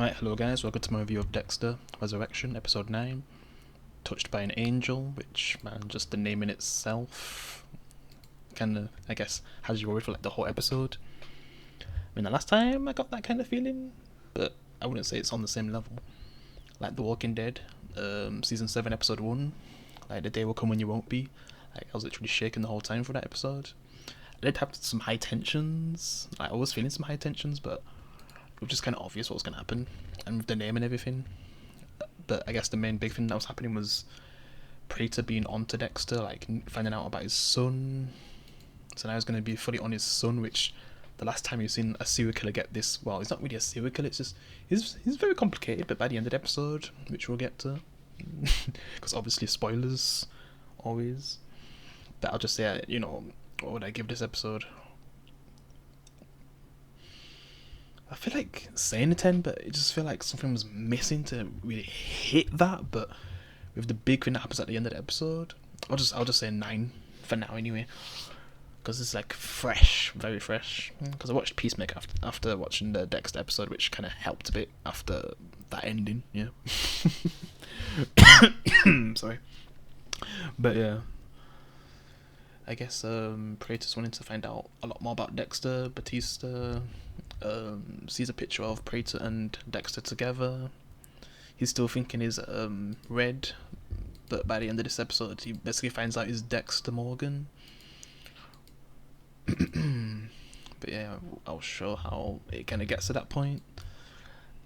Right, hello guys, welcome to my review of Dexter, Resurrection, episode 9, Touched by an Angel, which, man, just the name in itself kinda, I guess, has you worried for like the whole episode. I mean, the last time I got that kind of feeling, but I wouldn't say it's on the same level. Like The Walking Dead, season 7, episode 1, like the day will come when you won't be. Like, I was literally shaking the whole time for that episode. I did have some high tensions, like, I was feeling some high tensions, but it was just kind of obvious what was going to happen, and with the name and everything. But I guess the main big thing that was happening was Prater being onto Dexter, like finding out about his son. So now he's going to be fully on his son, which the last time you've seen a serial killer get this, well, he's not really a serial killer, it's just, he's very complicated, but by the end of the episode, which we'll get to, because obviously spoilers, always. But I'll just say, what would I give this episode? I feel like saying a 10, but it just feel like something was missing to really hit that. But with the big thing that happens at the end of the episode, I'll just say 9 for now anyway, because it's like fresh, very fresh. Because I watched Peacemaker after watching the Dexter episode, which kind of helped a bit after that ending. Yeah. Sorry, but yeah. I guess Praetor's wanting to find out a lot more about Dexter. Batista sees a picture of Praetor and Dexter together. He's still thinking he's Red, but by the end of this episode, he basically finds out he's Dexter Morgan. But yeah, I'll show how it kind of gets to that point.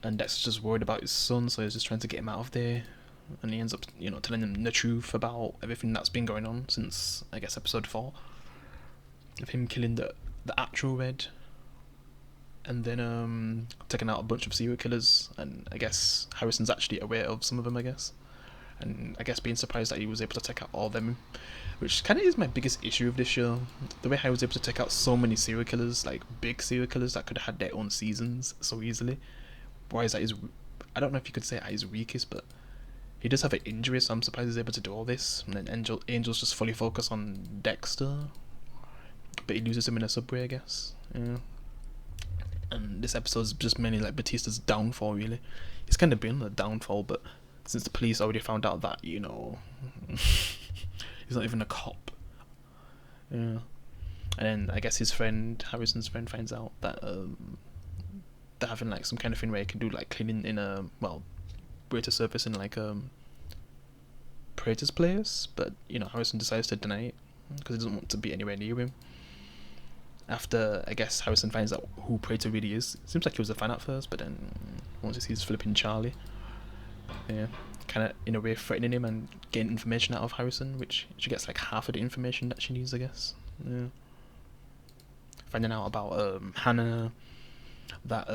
And Dexter's just worried about his son, so he's just trying to get him out of there. And he ends up, telling him the truth about everything that's been going on since, I guess, episode 4. Of him killing the actual Red. And then taking out a bunch of serial killers. And I guess Harrison's actually aware of some of them, I guess. And I guess being surprised that he was able to take out all of them. Which kind of is my biggest issue of this show. The way I was able to take out so many serial killers, like big serial killers that could have had their own seasons so easily. Why is that I don't know if you could say at his weakest, but he does have an injury, so I'm surprised he's able to do all this. And then Angel's just fully focused on Dexter, but he loses him in a subway, I guess. Yeah. And this episode's just mainly like Batista's downfall, really. He's kind of been a downfall, but since the police already found out that, he's not even a cop. Yeah. And then I guess his friend, Harrison's friend, finds out that they're having like some kind of thing where he can do like cleaning in a, greater surface in like Praetor's place, but Harrison decides to deny it because he doesn't want to be anywhere near him. After I guess Harrison finds out who Praetor really is, it seems like he was a fan at first, but then once he sees flipping Charlie, yeah, kind of in a way threatening him and getting information out of Harrison, which she gets like half of the information that she needs, I guess. Yeah, finding out about Hannah. That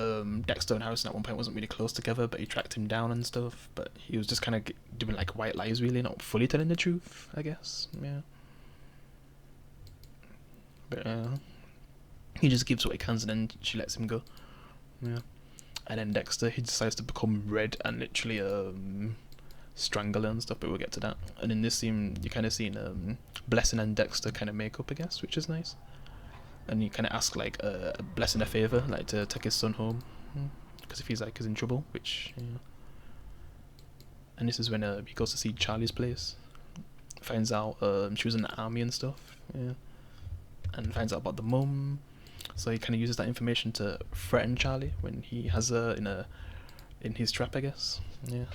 Dexter and Harrison at one point wasn't really close together, but he tracked him down and stuff. But he was just kind of doing like white lies, really, not fully telling the truth, I guess. Yeah. But he just gives what he can, and then she lets him go. Yeah. And then Dexter, he decides to become Red and literally strangle her and stuff. But we'll get to that. And in this scene, you kind of seen Blessing and Dexter kind of make up, I guess, which is nice. And you kind of ask like Blessing a favor, like to take his son home, because if he's in trouble, which. Yeah. And this is when he goes to see Charlie's place, finds out she was in the army and stuff, yeah, and finds out about the mum. So he kind of uses that information to threaten Charlie when he has her in his trap, I guess. Yeah,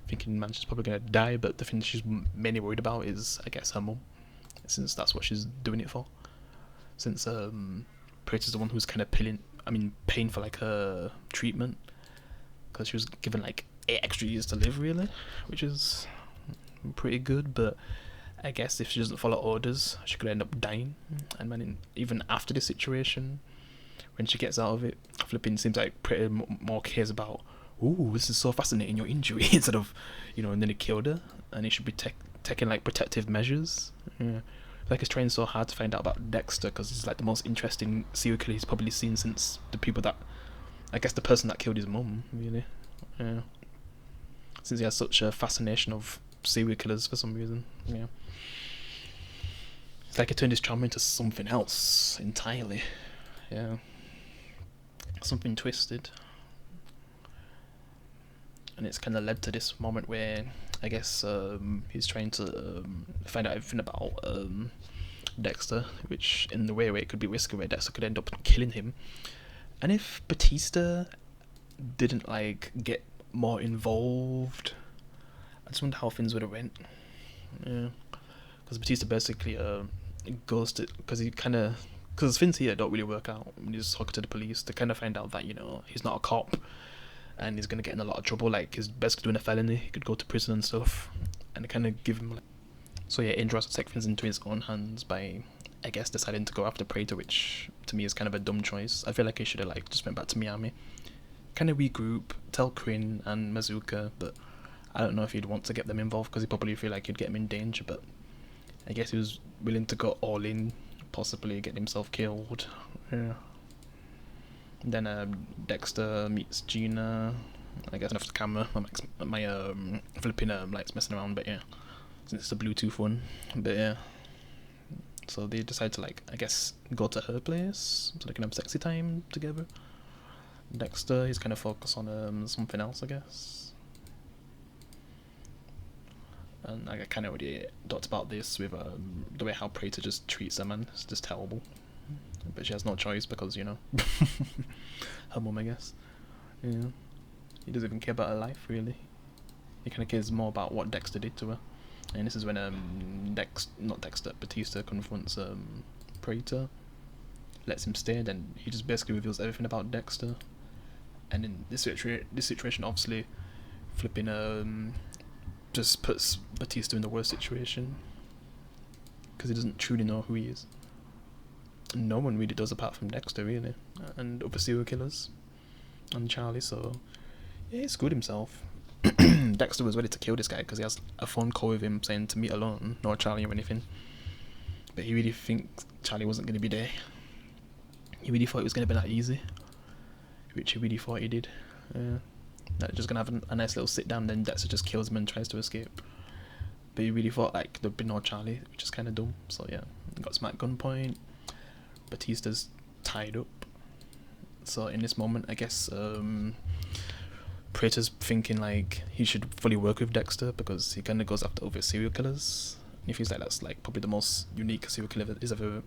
thinking man, she's probably gonna die, but the thing she's mainly worried about is, I guess, her mum, since that's what she's doing it for. Since Praetor's the one who's kind of paying for like her treatment, because she was given like 8 extra years to live, really, which is pretty good. But I guess if she doesn't follow orders, she could end up dying. And man, even after this situation, when she gets out of it, flipping seems like pretty more cares about, ooh, this is so fascinating, your injury, instead of, and then he killed her, and he should be taking like protective measures. Yeah. Like he's trying so hard to find out about Dexter because he's like the most interesting serial killer he's probably seen since the person that killed his mum, really. Yeah. Since he has such a fascination of serial killers for some reason. Yeah. It's like he turned his trauma into something else entirely. Yeah. Something twisted. and it's kind of led to this moment where I guess he's trying to find out everything about Dexter, which in the way where it could be risky, where Dexter could end up killing him. And if Batista didn't like get more involved, I just wonder how things would have went. Yeah, because Batista basically goes to, because things here don't really work out when he's talking to the police. They kind of find out that he's not a cop, and he's gonna get in a lot of trouble. Like he's basically doing a felony, he could go to prison and stuff, and they kind of give him like. So yeah, Indra has to take things into his own hands by, I guess, deciding to go after Praetor, which to me is kind of a dumb choice. I feel like he should have like just went back to Miami, kind of regroup, tell Quinn and Mazuka, but I don't know if he'd want to get them involved because he probably feel like he'd get him in danger. But I guess he was willing to go all in, possibly get himself killed. Yeah. Then Dexter meets Gina. I guess off the camera, my flipping lights messing around, but yeah, since it's the Bluetooth one. But yeah, so they decide to like, I guess, go to her place so they can have sexy time together. Dexter, he's kind of focused on something else, I guess. And I kind of already talked about this with the way how Praetor just treats her, man. It's just terrible. But she has no choice because, her mum, I guess. Yeah. He doesn't even care about her life, really. He kind of cares more about what Dexter did to her. And this is when Batista confronts Praetor, lets him stay, then he just basically reveals everything about Dexter. And in this situation, obviously, flipping just puts Batista in the worst situation because he doesn't truly know who he is. No one really does apart from Dexter, really, and other serial killers, and Charlie. So yeah, he screwed himself. Dexter was ready to kill this guy because he has a phone call with him saying to meet alone, not Charlie or anything. But he really thinks Charlie wasn't going to be there. He really thought it was going to be that easy, which he really thought he did. They're just going to have a nice little sit down, then Dexter just kills him and tries to escape. But he really thought like there'd be no Charlie, which is kind of dumb. So yeah, he got smacked gunpoint. Batista's tied up. So in this moment, I guess Praetor's thinking like he should fully work with Dexter because he kind of goes after other serial killers. And he feels like that's like probably the most unique serial killer he's ever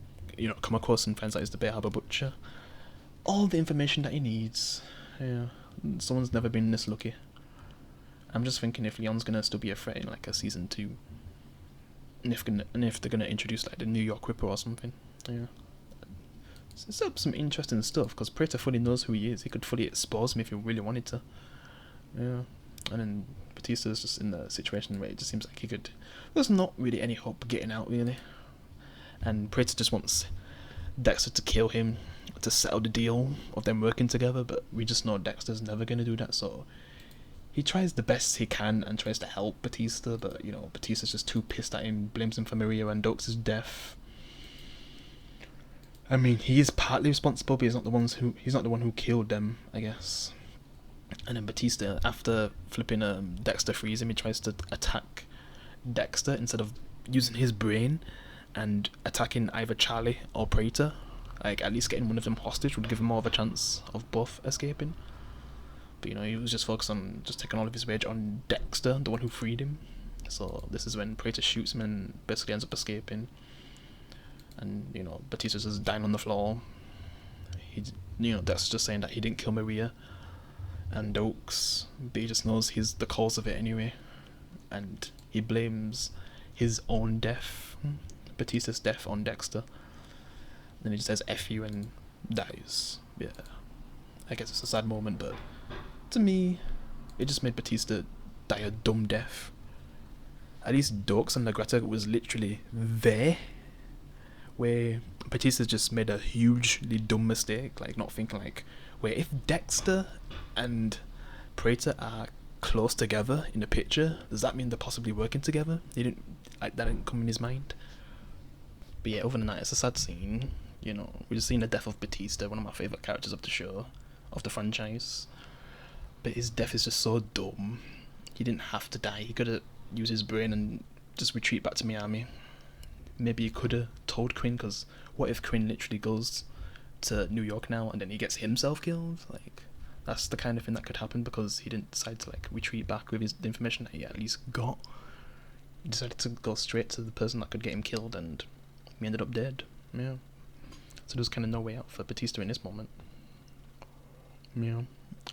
come across, and finds out he's the Bay Harbor Butcher. All the information that he needs. Yeah, someone's never been this lucky. I'm just thinking if Leon's gonna still be a threat in like a season 2, and if they're gonna introduce like the New York Ripper or something. Yeah. It's some interesting stuff because Praetor fully knows who he is. He could fully expose him if he really wanted to. Yeah, and then Batista's just in the situation where it just seems like there's not really any hope of getting out, really. And Praetor just wants Dexter to kill him to settle the deal of them working together, but we just know Dexter's never going to do that, so he tries the best he can and tries to help Batista, but Batista's just too pissed at him, blames him for Maria and Dokes' death. I mean, he is partly responsible, but he's not the one who killed them, I guess. And then Batista, after flipping Dexter frees him, he tries to attack Dexter instead of using his brain and attacking either Charlie or Praetor. Like, at least getting one of them hostage would give him more of a chance of both escaping. But he was just focused on just taking all of his rage on Dexter, the one who freed him. So this is when Praetor shoots him and basically ends up escaping. And Batista's just dying on the floor. Dexter's just saying that he didn't kill Maria and Dokes, but he just knows he's the cause of it anyway, and he blames his own death, Batista's death, on Dexter. Then he just says F you and dies. Yeah, I guess it's a sad moment, but to me it just made Batista die a dumb death. At least Dokes and Lagretta was literally there, where Batista just made a hugely dumb mistake, like not thinking like, wait, if Dexter and Praetor are close together in the picture, does that mean they're possibly working together? That didn't come in his mind. But yeah, other than that, it's a sad scene. We just seen the death of Batista, one of my favourite characters of the show, of the franchise. But his death is just so dumb. He didn't have to die. He could have used his brain and just retreat back to Miami. Maybe he could have told Quinn, because what if Quinn literally goes to New York now and then he gets himself killed? Like, That's the kind of thing that could happen because he didn't decide to like retreat back with the information that he at least got. He decided to go straight to the person that could get him killed, and he ended up dead. Yeah. So there's kind of no way out for Batista in this moment. Yeah.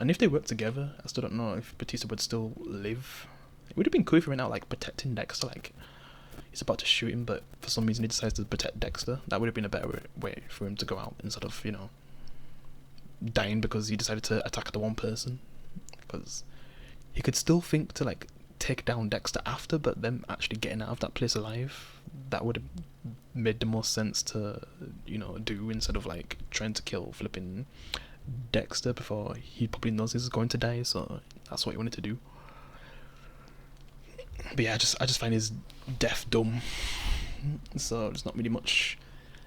And if they worked together, I still don't know if Batista would still live. It would have been cool if he went out like protecting Dexter, like he's about to shoot him, but for some reason he decides to protect Dexter. That would have been a better way for him to go out instead of, you know, dying because he decided to attack the one person. Because he could still think to like take down Dexter after, but them actually getting out of that place alive, that would have made the most sense to, you know, do instead of like trying to kill flipping Dexter before he probably knows he's going to die. So that's what he wanted to do. But yeah, I just find his death dumb. So there's not really much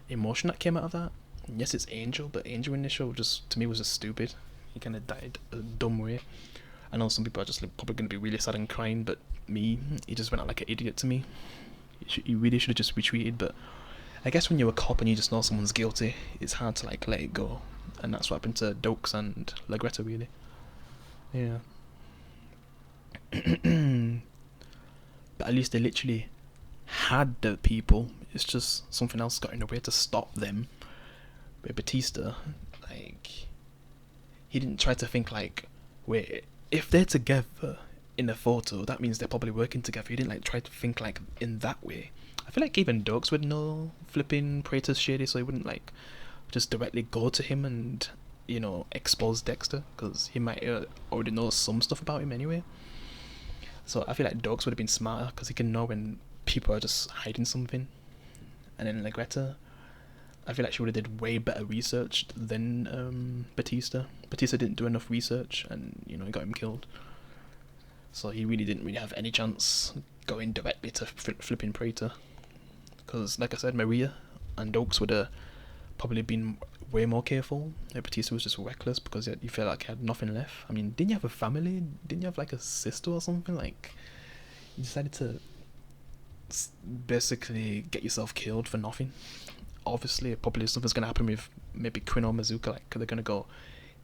emotion that came out of that. Yes, it's Angel, but Angel in this show just, to me, was just stupid. He kind of died a dumb way. I know some people are just probably going to be really sad and crying, but me, he just went out like an idiot to me. He really should have just retreated, but I guess when you're a cop and you just know someone's guilty, it's hard to like let it go. And that's what happened to Dokes and Lagretta, really. Yeah. But at least they literally had the people. It's just something else got in the way to stop them. But Batista, like, he didn't try to think like, wait, if they're together in a photo, that means they're probably working together. He didn't like try to think like in that way. I feel like even Dokes would know flipping Praetor's shady, so he wouldn't like just directly go to him and, you know, expose Dexter, because he might already know some stuff about him anyway. So I feel like Dokes would have been smarter because he can know when people are just hiding something. And then Lagretta, I feel like she would have did way better research than Batista. Batista didn't do enough research, and, you know, he got him killed. So he really didn't really have any chance going directly to flipping Praetor. Because, like I said, Maria and Dokes would have probably been way more careful. Batista was just reckless because he felt like he had nothing left. I mean, didn't you have a family? Didn't you have like a sister or something? Like, you decided to basically get yourself killed for nothing. Obviously, probably something's gonna happen with maybe Quinn or Mazuka. Like, they're gonna go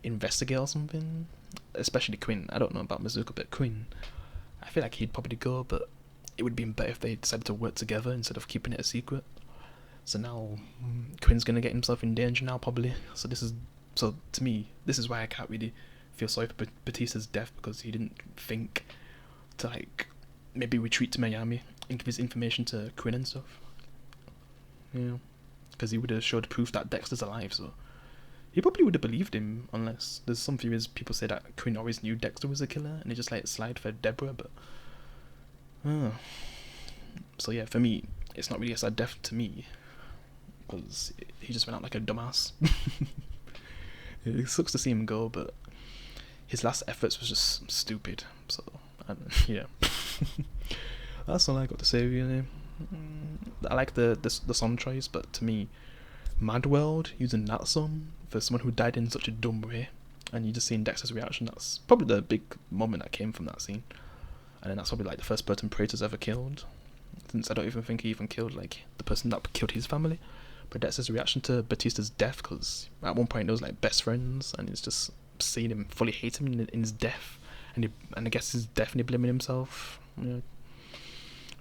investigate or something. Especially Quinn. I don't know about Mazuka, but Quinn, I feel like he'd probably go. But it would have been better if they decided to work together instead of keeping it a secret. So now Quinn's gonna get himself in danger now, probably. So to me, this is why I can't really feel sorry for Batista's death, because he didn't think to like maybe retreat to Miami and give his information to Quinn and stuff. Yeah, because he would have showed proof that Dexter's alive. So he probably would have believed him, unless there's some theories people say that Quinn always knew Dexter was a killer and he just let it slide for Deborah. But so yeah, for me, it's not really a sad death to me, because he just went out like a dumbass. It sucks to see him go, but his last efforts was just stupid. So yeah, that's all I got to say really. I like the song choice, but to me, Mad World, using that song for someone who died in such a dumb way, and you just seeing Dexter's reaction, that's probably the big moment that came from that scene. And then that's probably like the first person Praetor's ever killed, since I don't even think he even killed like the person that killed his family. But Dexter's reaction to Batista's death, because at one point they was like best friends, and it's just seeing him fully hate him in his death, and I guess he's definitely blaming himself. Yeah,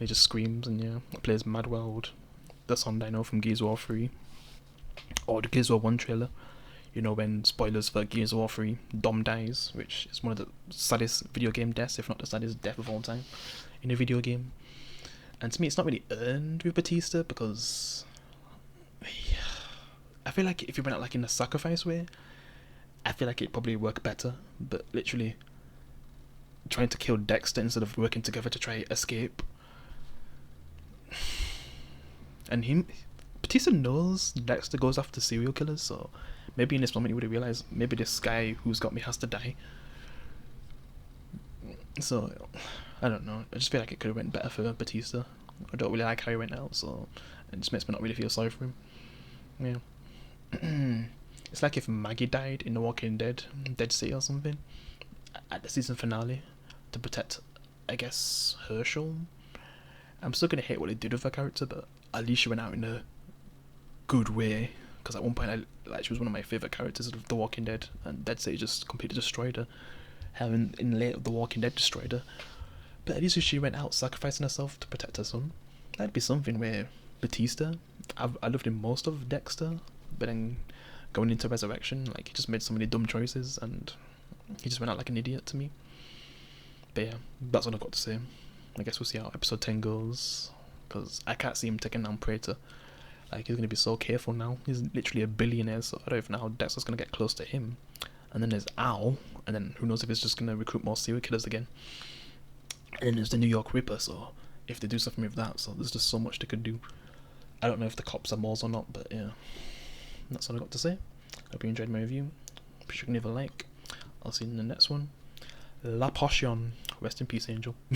he just screams and plays Mad World, the song I know from Gears of War 3, or the Gears of War 1 trailer. You know, when, spoilers for Gears of War 3, Dom dies, which is one of the saddest video game deaths, if not the saddest death of all time in a video game. And to me, it's not really earned with Batista, because I feel like if you went out like in a sacrifice way, I feel like it'd probably work better. But literally trying to kill Dexter instead of working together to try escape. And Batista knows Dexter goes after serial killers, so maybe in this moment he would have realised maybe this guy who's got me has to die. So I don't know, I just feel like it could have went better for Batista. I don't really like how he went out, so it just makes me not really feel sorry for him. Yeah. It's like if Maggie died in The Walking Dead, Dead City or something, at the season finale, to protect, I guess, Herschel. I'm still gonna hate what they did with her character, but at least she went out in a good way, because at one point she was one of my favorite characters of The Walking Dead, and Dead City just completely destroyed her. Having in late of The Walking Dead destroyed her, but at least if she went out sacrificing herself to protect her son, that'd be something. Where Batista, I loved him most of Dexter, but then going into Resurrection, like he just made so many dumb choices and he just went out like an idiot to me. But yeah, that's all I've got to say. I guess we'll see how episode 10 goes, because I can't see him taking down Praetor. Like, he's going to be so careful now. He's literally a billionaire, so I don't even know how Dexter's going to get close to him. And then there's Al, and then who knows if he's just going to recruit more serial killers again. And then there's the New York Ripper, so if they do something with that, so there's just so much they could do. I don't know if the cops are Moors or not, but yeah. That's all I got to say. Hope you enjoyed my review. Be sure to leave a like. I'll see you in the next one. La Potion. Rest in peace, Angel.